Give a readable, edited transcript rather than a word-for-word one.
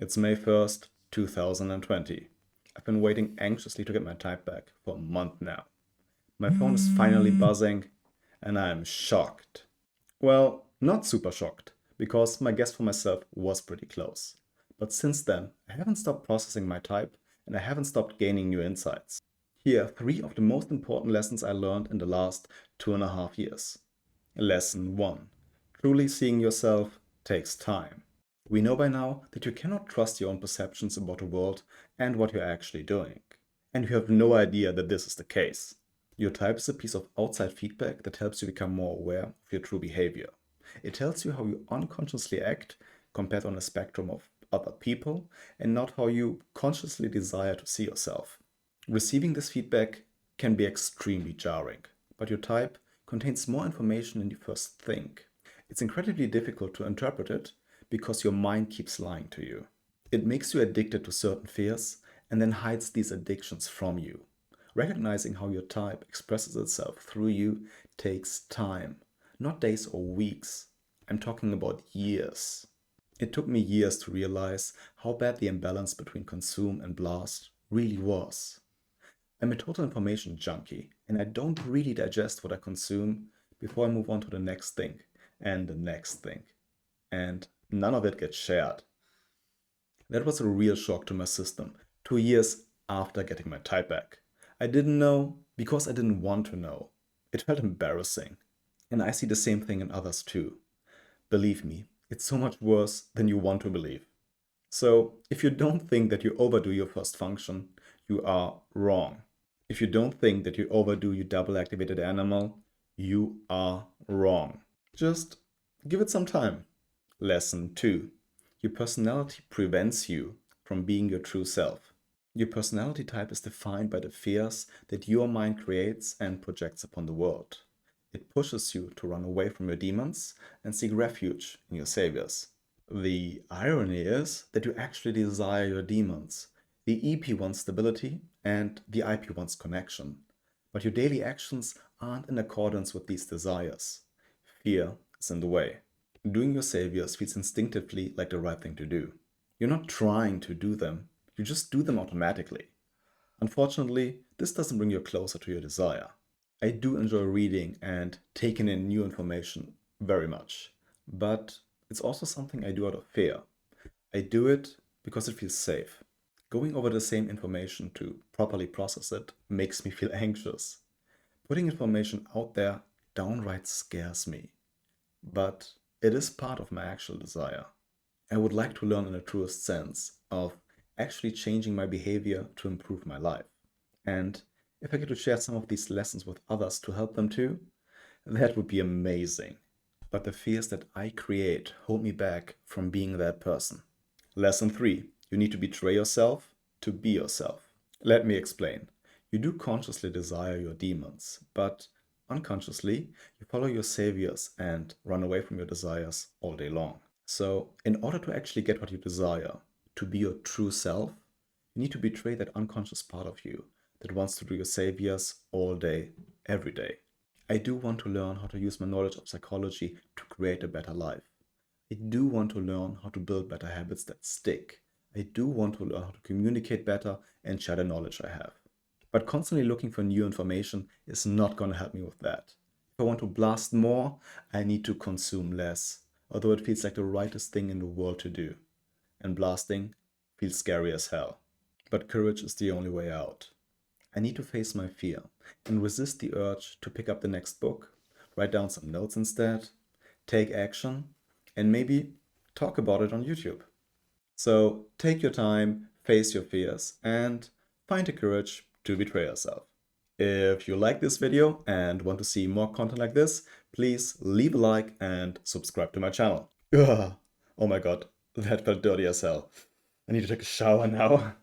It's May 1st, 2020. I've been waiting anxiously to get my type back for a month now. My phone is finally buzzing, and I am shocked. Well, not super shocked, because my guess for myself was pretty close. But since then, I haven't stopped processing my type, and I haven't stopped gaining new insights. Here are three of the most important lessons I learned in the last 2.5 years. Lesson 1. Truly seeing yourself takes time. We know by now that you cannot trust your own perceptions about the world and what you're actually doing. And you have no idea that this is the case. Your type is a piece of outside feedback that helps you become more aware of your true behavior. It tells you how you unconsciously act compared on a spectrum of other people and not how you consciously desire to see yourself. Receiving this feedback can be extremely jarring, but your type contains more information than you first think. It's incredibly difficult to interpret it because your mind keeps lying to you. It makes you addicted to certain fears and then hides these addictions from you. Recognizing how your type expresses itself through you takes time, not days or weeks. I'm talking about years. It took me years to realize how bad the imbalance between consume and blast really was. I'm a total information junkie, and I don't really digest what I consume before I move on to the next thing and the next thing. And none of it gets shared. That was a real shock to my system, 2 years after getting my type back. I didn't know because I didn't want to know. It felt embarrassing. And I see the same thing in others too. Believe me, it's so much worse than you want to believe. So, if you don't think that you overdo your first function, you are wrong. If you don't think that you overdo your double activated animal, you are wrong. Just give it some time. Lesson 2. Your personality prevents you from being your true self. Your personality type is defined by the fears that your mind creates and projects upon the world. It pushes you to run away from your demons and seek refuge in your saviors. The irony is that you actually desire your demons. The EP wants stability and the IP wants connection. But your daily actions aren't in accordance with these desires. Fear is in the way. Doing your saviors feels instinctively like the right thing to do. You're not trying to do them, you just do them automatically. Unfortunately, this doesn't bring you closer to your desire. I do enjoy reading and taking in new information very much, but it's also something I do out of fear. I do it because it feels safe. Going over the same information to properly process it makes me feel anxious. Putting information out there downright scares me. But it is part of my actual desire. I would like to learn in the truest sense of actually changing my behavior to improve my life. And if I get to share some of these lessons with others to help them too, that would be amazing. But the fears that I create hold me back from being that person. Lesson 3. You need to betray yourself to be yourself. Let me explain. You do consciously desire your demons, but unconsciously, you follow your saviors and run away from your desires all day long. So, in order to actually get what you desire, to be your true self, you need to betray that unconscious part of you that wants to do your saviors all day, every day. I do want to learn how to use my knowledge of psychology to create a better life. I do want to learn how to build better habits that stick. I do want to learn how to communicate better and share the knowledge I have. But constantly looking for new information is not going to help me with that. If I want to blast more, I need to consume less, although it feels like the rightest thing in the world to do. And blasting feels scary as hell. But courage is the only way out. I need to face my fear and resist the urge to pick up the next book, write down some notes instead, take action, and maybe talk about it on YouTube. So take your time, face your fears, and find the courage to betray yourself. If you like this video and want to see more content like this, please leave a like and subscribe to my channel. Ugh. Oh my god, that felt dirty as hell. I need to take a shower now.